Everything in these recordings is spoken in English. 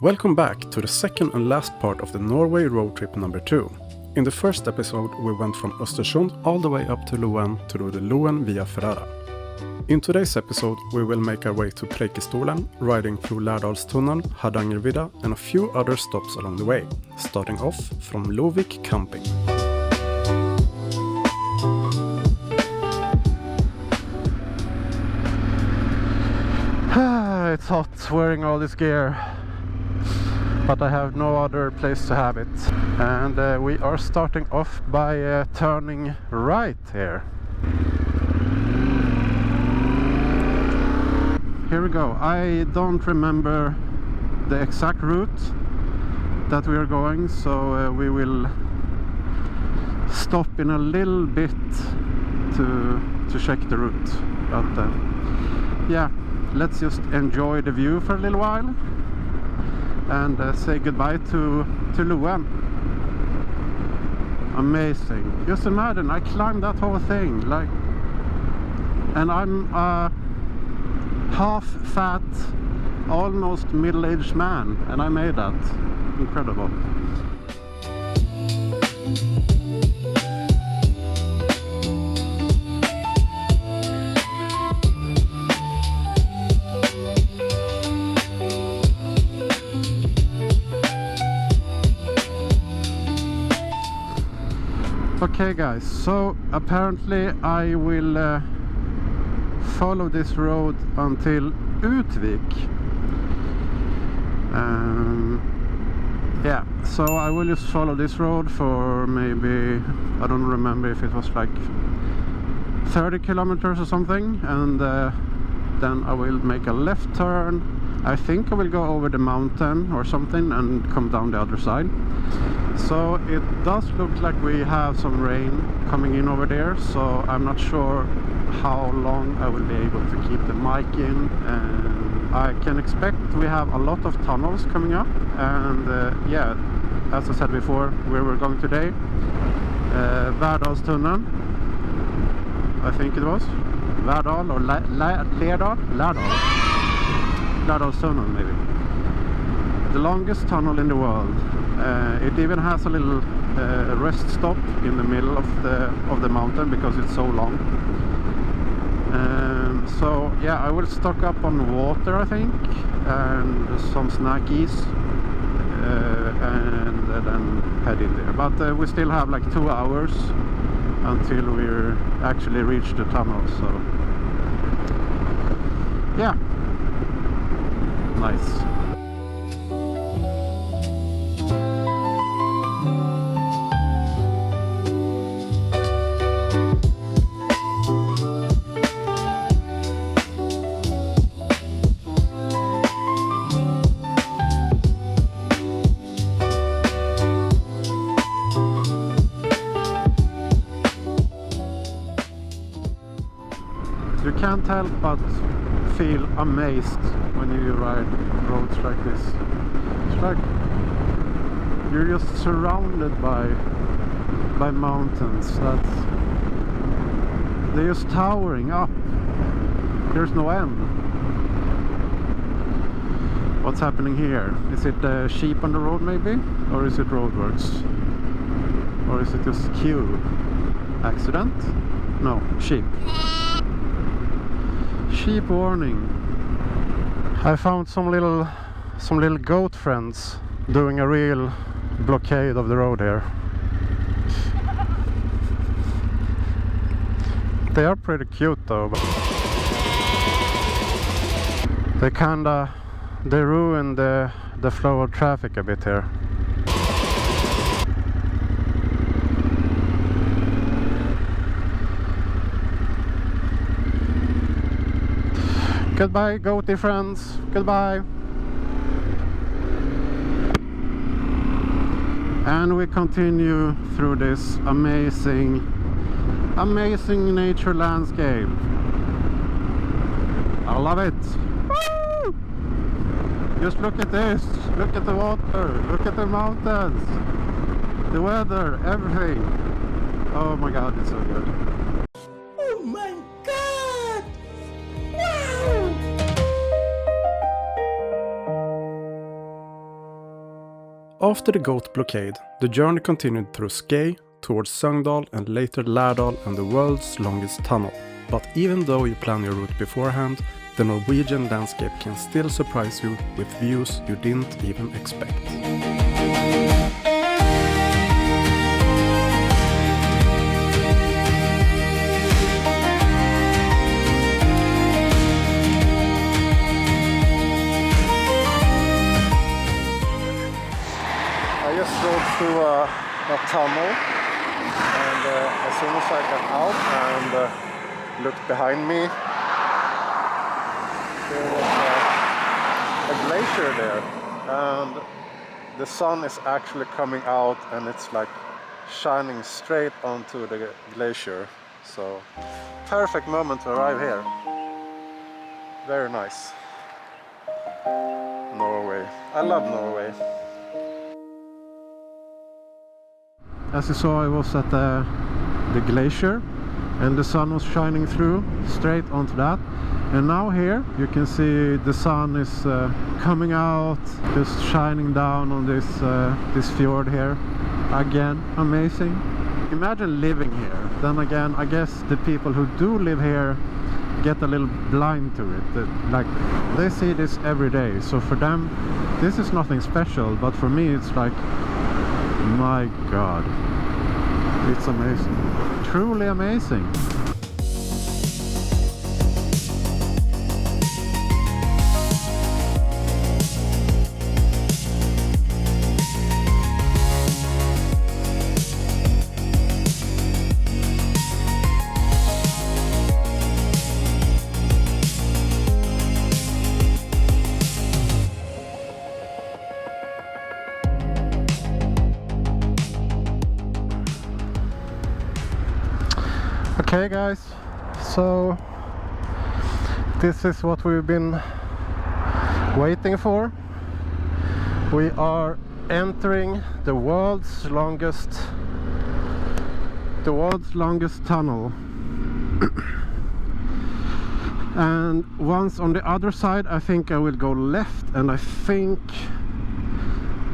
Welcome back to the second and last part of the Norway road trip number 2. In the first episode we went from Östersund all the way up to Loen to do the Loen Via Ferrata. In today's episode we will make our way to Preikestolen, riding through Lærdalstunneln, Hardangervidda and a few other stops along the way, starting off from Lovik Camping. It's hot wearing all this gear, but I have no other place to have it. And we are starting off by turning right here. Here we go. I don't remember the exact route that we are going, so we will stop in a little bit to check the route. But yeah, let's just enjoy the view for a little while and say goodbye to Loen. Amazing. Just imagine, I climbed that whole thing, like, and I'm a half-fat, almost middle-aged man, and I made that. Incredible. Okay guys, so apparently I will follow this road until Utvik. Yeah, so I will just follow this road for maybe, I don't remember if it was like 30 kilometers or something, and then I will make a left turn. I think I will go over the mountain or something and come down the other side. So it does look like we have some rain coming in over there, so I'm not sure how long I will be able to keep the mic in. And I can expect we have a lot of tunnels coming up, and yeah, as I said before, where we're going today, Lærdalstunneln, I think it was Lærdal or Lærdalstunneln maybe, the longest tunnel in the world. It even has a little rest stop in the middle of the mountain because it's so long. So yeah, I will stock up on water, I think, and some snackies, and then head in there. But we still have like 2 hours until we actually reach the tunnel. So yeah, nice. You can't help but feel amazed when you ride roads like this. It's like you're just surrounded by mountains they're just towering up. There's no end. What's happening here? Is it sheep on the road maybe? Or is it roadworks? Or is it just queue? Accident? No, sheep. Sheep warning. I found some little goat friends doing a real blockade of the road here. They are pretty cute though, but they ruin the flow of traffic a bit here. Goodbye, goaty friends. Goodbye. And we continue through this amazing nature landscape. I love it. Woo! Just look at this. Look at the water. Look at the mountains. The weather. Everything. Oh my god, it's so good. Oh my god! Wow! After the goat blockade, the journey continued through Skye, towards Sogndal and later Lærdal and the world's longest tunnel. But even though you plan your route beforehand, the Norwegian landscape can still surprise you with views you didn't even expect. I just rode through a tunnel, and as soon as I got out and looked behind me, there was a glacier there, and the sun is actually coming out and it's like shining straight onto the glacier. So perfect moment to arrive here. Very nice. Norway. I love Norway. As you saw, I was at the glacier and the sun was shining through straight onto that. And now here you can see the sun is coming out, just shining down on this fjord here. Again, amazing. Imagine living here. Then again, I guess the people who do live here get a little blind to it. Like, they see this every day, so for them this is nothing special, but for me it's like, my God, it's amazing. Truly amazing. Okay guys, so this is what we've been waiting for. We are entering the world's longest tunnel. And once on the other side, I think I will go left, and I think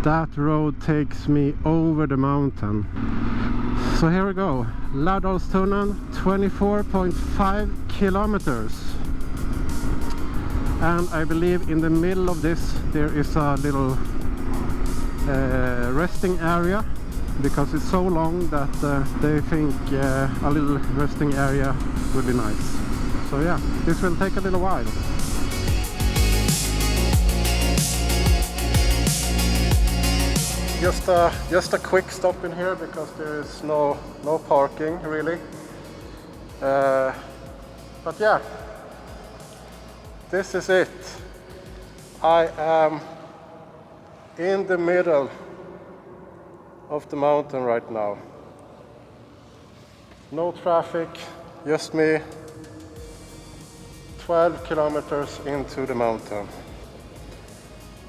that road takes me over the mountain. So here we go, Lærdalstunneln, 24.5 kilometers. And I believe in the middle of this there is a little resting area, because it's so long that they think a little resting area would be nice. So yeah, this will take a little while. Just a quick stop in here because there is no parking really. But yeah, this is it. I am in the middle of the mountain right now. No traffic, just me. 12 kilometers into the mountain.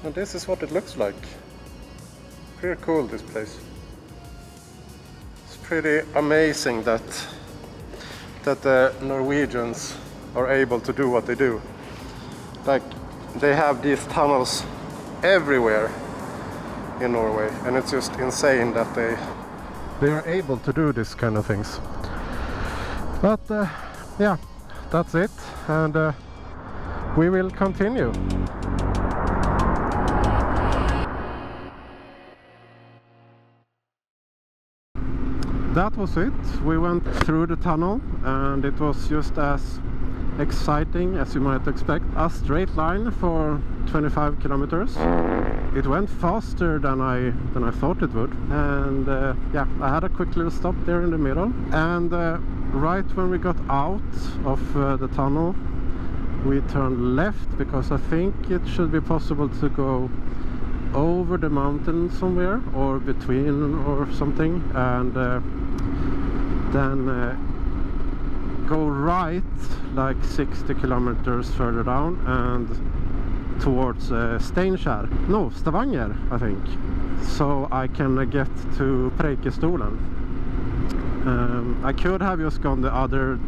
And this is what it looks like. Pretty cool, this place. It's pretty amazing that the Norwegians are able to do what they do. Like, they have these tunnels everywhere in Norway, and it's just insane that they are able to do this kind of things. But yeah, that's it, and we will continue. That was it. We went through the tunnel and it was just as exciting as you might expect. A straight line for 25 kilometers. It went faster than I thought it would, and yeah, I had a quick little stop there in the middle, and right when we got out of the tunnel we turned left, because I think it should be possible to go over the mountain somewhere or between or something, and then go right like 60 kilometers further down and towards Stavanger, I think, so I can get to Preikestolen. I could have just gone the other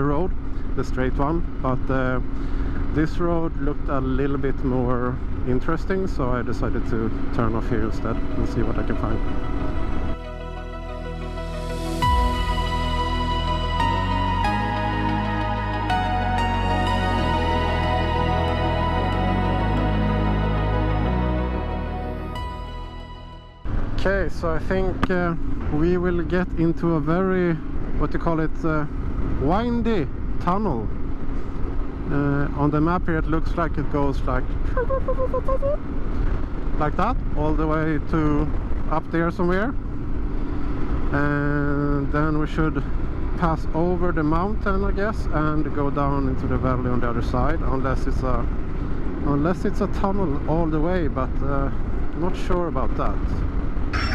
road, the straight one, but this road looked a little bit more interesting, so I decided to turn off here instead and see what I can find. Okay, so I think we will get into a very, what you call it, windy tunnel. On the map here it looks like it goes like that all the way to up there somewhere, and then we should pass over the mountain, I guess, and go down into the valley on the other side, unless it's a tunnel all the way, but not sure about that.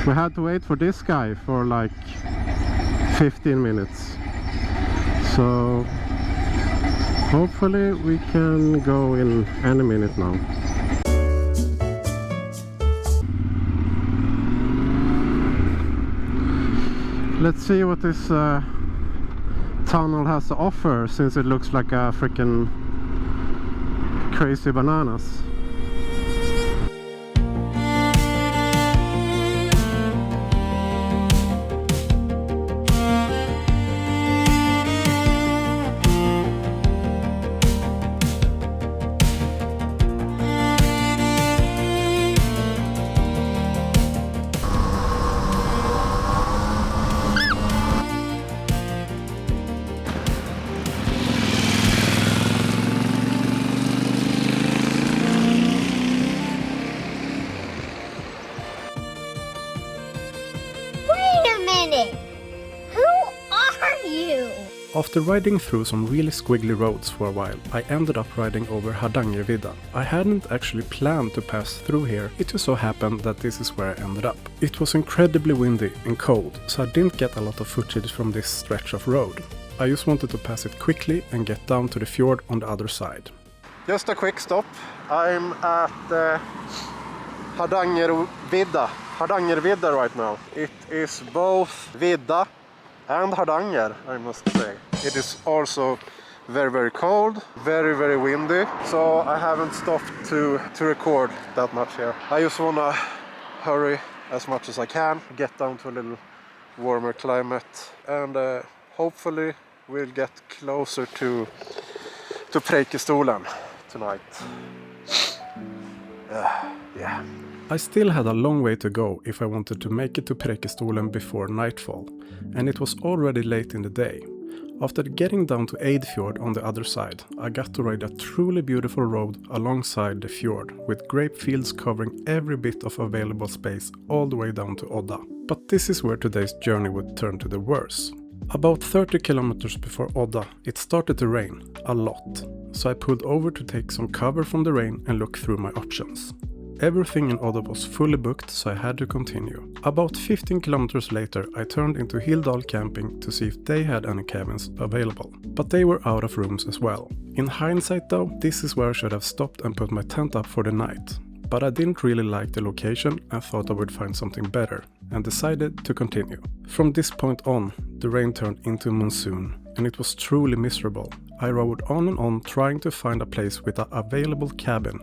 We had to wait for this guy for like 15 minutes, so hopefully we can go in any minute now. Let's see what this tunnel has to offer, since it looks like a freaking crazy bananas. After riding through some really squiggly roads for a while, I ended up riding over Hardangervidda. I hadn't actually planned to pass through here, it just so happened that this is where I ended up. It was incredibly windy and cold, so I didn't get a lot of footage from this stretch of road. I just wanted to pass it quickly and get down to the fjord on the other side. Just a quick stop. I'm at Hardangervidda right now. It is both vidda and Hardanger, I must say. It is also very, very cold, very, very windy, so I haven't stopped to record that much here. I just wanna hurry as much as I can, get down to a little warmer climate, and hopefully we'll get closer to Preikestolen tonight. Yeah. I still had a long way to go if I wanted to make it to Preikestolen before nightfall, and it was already late in the day. After getting down to Eidfjord on the other side, I got to ride a truly beautiful road alongside the fjord, with grape fields covering every bit of available space all the way down to Odda. But this is where today's journey would turn to the worse. About 30 kilometers before Odda, it started to rain, a lot, so I pulled over to take some cover from the rain and look through my options. Everything in Odda was fully booked, so I had to continue. About 15 kilometers later, I turned into Kyrping Camping to see if they had any cabins available, but they were out of rooms as well. In hindsight though, this is where I should have stopped and put my tent up for the night, but I didn't really like the location and thought I would find something better, and decided to continue. From this point on, the rain turned into monsoon, and it was truly miserable. I rode on and on trying to find a place with an available cabin,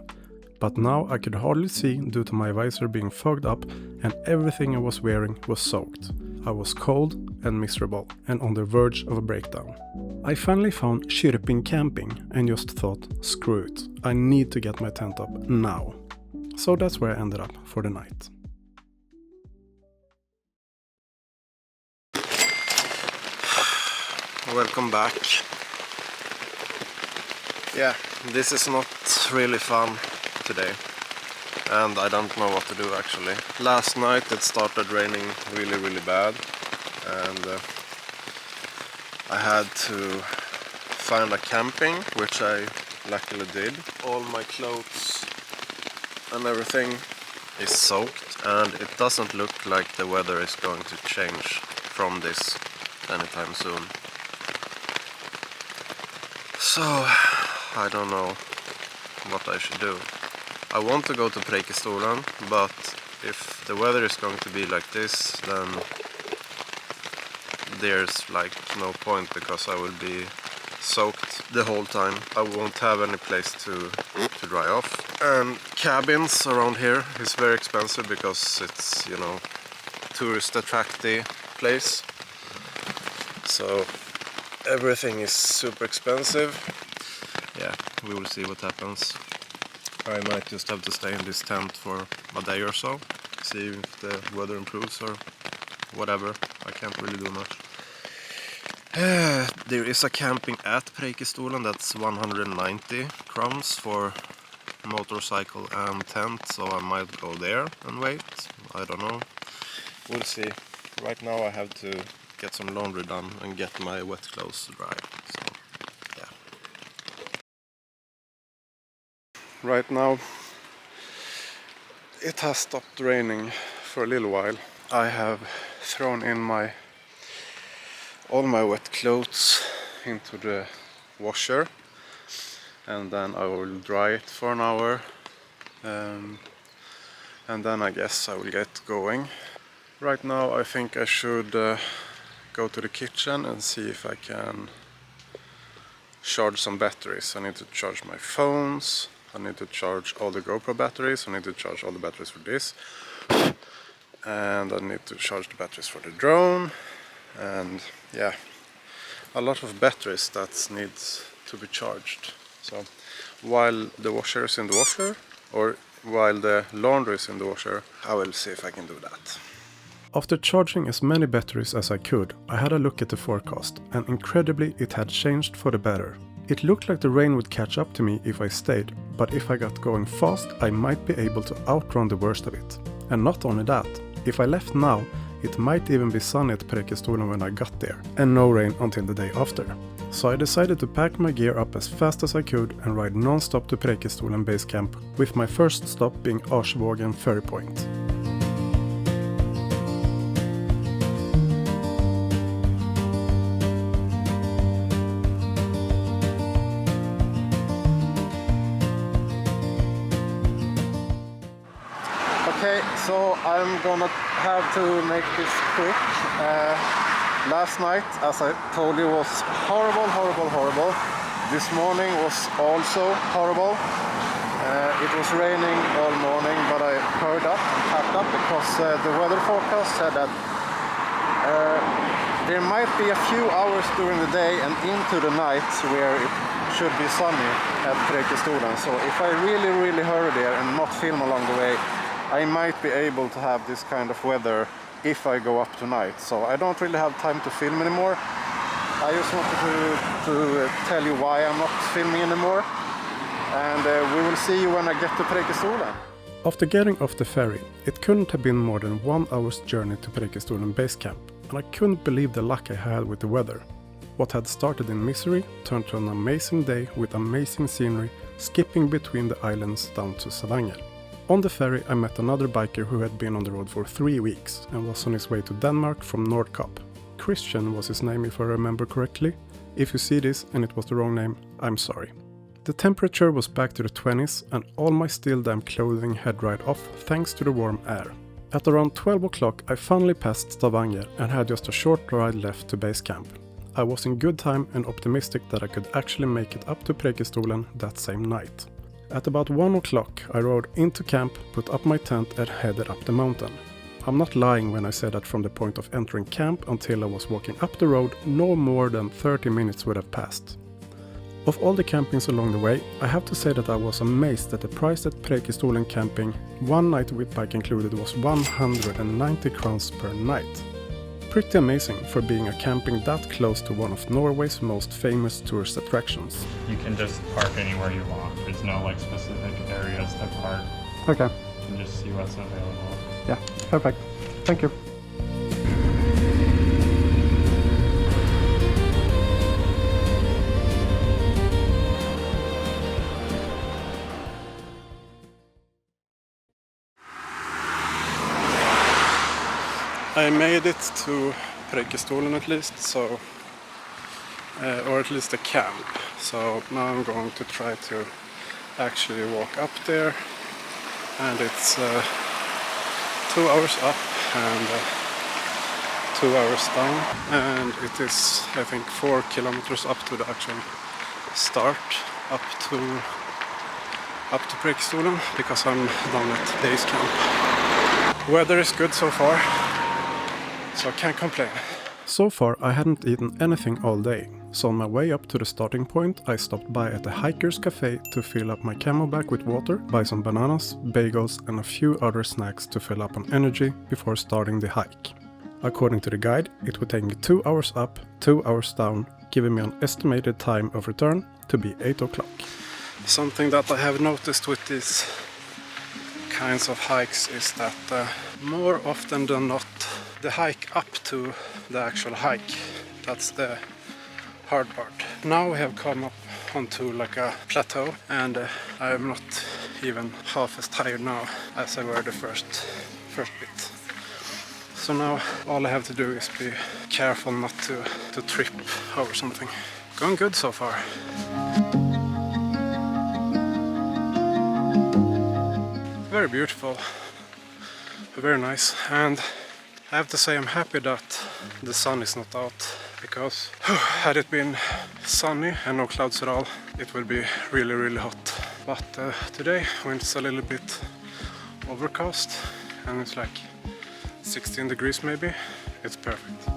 but now I could hardly see due to my visor being fogged up and everything I was wearing was soaked. I was cold and miserable and on the verge of a breakdown. I finally found Kyrping Camping and just thought, screw it, I need to get my tent up now. So that's where I ended up for the night. Welcome back. Yeah, this is not really fun today, and I don't know what to do actually. Last night it started raining really bad, and I had to find a camping, which I luckily did. All my clothes and everything is soaked, and it doesn't look like the weather is going to change from this anytime soon. So I don't know what I should do. I want to go to Preikestolen, but if the weather is going to be like this, then there's like no point, because I will be soaked the whole time. I won't have any place to dry off. And cabins around here is very expensive because it's, you know, tourist attractive place. So everything is super expensive. Yeah, we will see what happens. I might just have to stay in this tent for a day or so. See if the weather improves or whatever. I can't really do much. There is a camping at Preikestolen that's 190 crowns for motorcycle and tent, so I might go there and wait. I don't know. We'll see. Right now I have to get some laundry done and get my wet clothes dry. So, yeah. Right now it has stopped raining for a little while. I have thrown in all my wet clothes into the washer, and then I will dry it for an hour, and then I guess I will get going. Right now I think I should go to the kitchen and see if I can charge some batteries. I need to charge my phones, I need to charge all the GoPro batteries, I need to charge all the batteries for this, and I need to charge the batteries for the drone, and yeah, a lot of batteries that needs to be charged. So while the washer is in the washer, or while the laundry is in the washer, I will see if I can do that. After charging as many batteries as I could, I had a look at the forecast, and incredibly it had changed for the better. It looked like the rain would catch up to me if I stayed, but if I got going fast, I might be able to outrun the worst of it. And not only that, if I left now, it might even be sunny at Preikestolen when I got there, and no rain until the day after. So I decided to pack my gear up as fast as I could and ride non-stop to Preikestolen base camp, with my first stop being Arsvågen ferry point. Okay, so I'm gonna have to make this quick. Last night, as I told you, was horrible. This morning was also horrible. It was raining all morning, but I hurried up and packed up because the weather forecast said that there might be a few hours during the day and into the night where it should be sunny at Preikestolen. So if I really hurry there and not film along the way, I might be able to have this kind of weather if I go up tonight. So I don't really have time to film anymore. I just wanted to tell you why I'm not filming anymore. And we will see you when I get to Preikestolen. After getting off the ferry, it couldn't have been more than 1 hour's journey to Preikestolen base camp, and I couldn't believe the luck I had with the weather. What had started in misery turned to an amazing day with amazing scenery, skipping between the islands down to Stavanger. On the ferry I met another biker who had been on the road for 3 weeks and was on his way to Denmark from Nordkapp. Christian was his name if I remember correctly. If you see this and it was the wrong name, I'm sorry. The temperature was back to the 20s and all my still damp clothing had dried off thanks to the warm air. At around 12 o'clock I finally passed Stavanger and had just a short ride left to base camp. I was in good time and optimistic that I could actually make it up to Preikestolen that same night. At about 1 o'clock I rode into camp, put up my tent and headed up the mountain. I'm not lying when I say that from the point of entering camp until I was walking up the road, no more than 30 minutes would have passed. Of all the campings along the way, I have to say that I was amazed that the price at Preikestolen camping, 1 night with bike included, was 190 crowns per night. Pretty amazing for being a camping that close to one of Norway's most famous tourist attractions. You can just park anywhere you want. There's no like specific areas to park. Okay. You can just see what's available. Yeah, perfect. Thank you. I made it to Preikestolen at least, so or at least a camp. So now I'm going to try to actually walk up there, and it's 2 hours up and 2 hours down, and it is I think 4 kilometers up to the actual start up to Preikestolen because I'm done at base camp. Weather is good so far, so I can't complain. So far I hadn't eaten anything all day, so on my way up to the starting point I stopped by at the Hiker's Cafe to fill up my camelback with water, buy some bananas, bagels and a few other snacks to fill up on energy before starting the hike. According to the guide, it would take me 2 hours up, 2 hours down, giving me an estimated time of return to be 8 o'clock. Something that I have noticed with these kinds of hikes is that more often than not the hike up to the actual hike, that's the hard part. Now we have come up onto like a plateau and I am not even half as tired now as I were the first bit. So now all I have to do is be careful not to trip over something. Going good so far. Very beautiful, very nice, and I have to say I'm happy that the sun is not out, because had it been sunny and no clouds at all, it would be really, really hot. But today, when it's a little bit overcast and it's like 16 degrees maybe, it's perfect.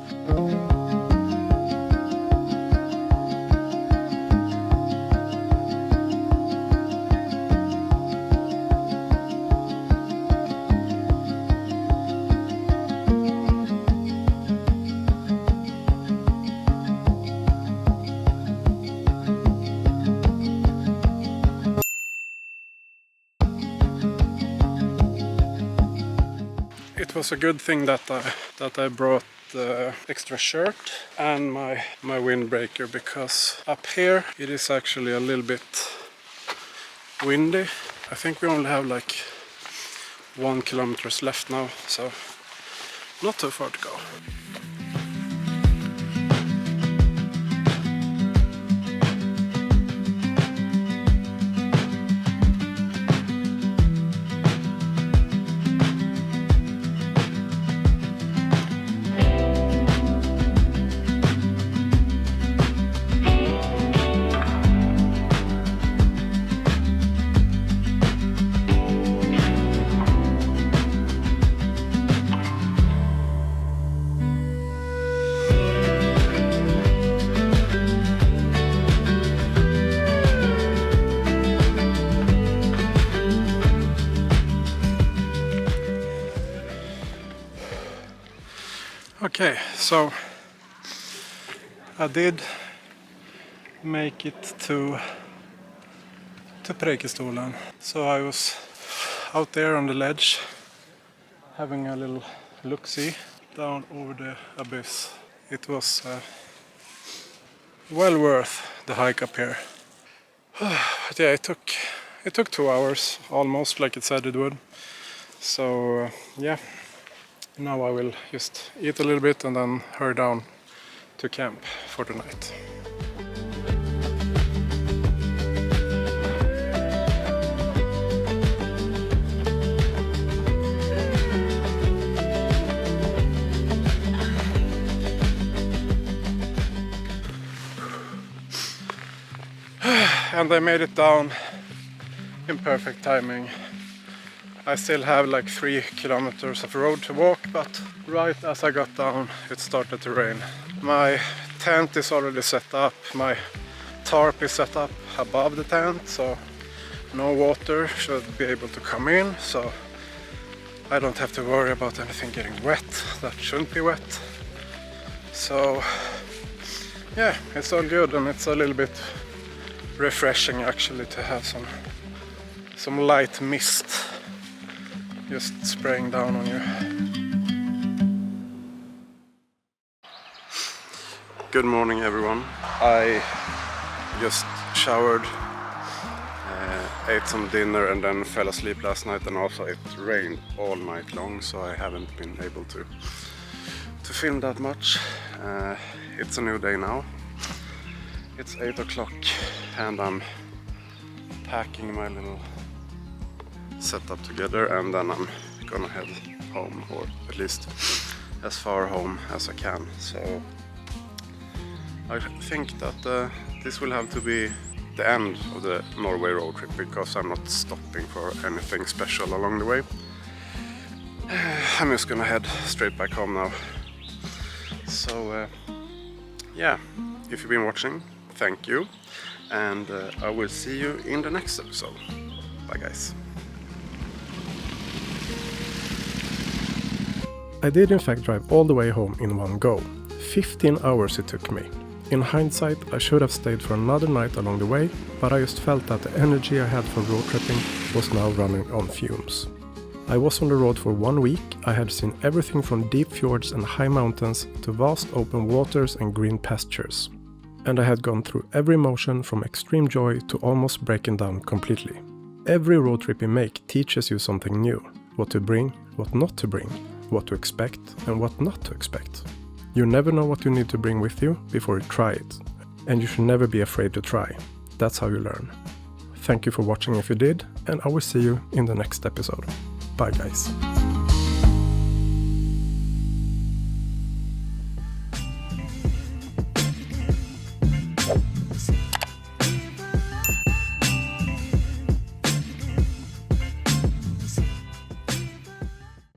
It was a good thing that I brought the extra shirt and my windbreaker, because up here it is actually a little bit windy. I think we only have like 1 kilometer left now, so not too far to go. Okay, so I did make it to Preikestolen. So I was out there on the ledge having a little look-see down over the abyss. It was well worth the hike up here. But yeah, it took 2 hours, almost like it said it would. So yeah. Now I will just eat a little bit and then hurry down to camp for the night. And I made it down in perfect timing. I still have like 3 kilometers of road to walk, but right as I got down it started to rain. My tent is already set up, my tarp is set up above the tent, so no water should be able to come in, so I don't have to worry about anything getting wet that shouldn't be wet. So yeah, it's all good, and it's a little bit refreshing actually to have some light mist just spraying down on you. Good morning everyone. I just showered, ate some dinner and then fell asleep last night, and also it rained all night long, so I haven't been able to film that much. It's a new day now. It's 8 o'clock and I'm packing my little setup together, and then I'm gonna head home, or at least as far home as I can. So I think that This will have to be the end of the Norway road trip because I'm not stopping for anything special along the way. I'm just gonna head straight back home now. So yeah, if you've been watching, thank you, and I will see you in the next episode. Bye guys. I did in fact drive all the way home in one go. 15 hours it took me. In hindsight, I should have stayed for another night along the way, but I just felt that the energy I had for road tripping was now running on fumes. I was on the road for 1 week. I had seen everything from deep fjords and high mountains to vast open waters and green pastures. And I had gone through every emotion from extreme joy to almost breaking down completely. Every road trip you make teaches you something new. What to bring, what not to bring, what to expect and what not to expect. You never know what you need to bring with you before you try it. And you should never be afraid to try. That's how you learn. Thank you for watching if you did, and I will see you in the next episode. Bye guys.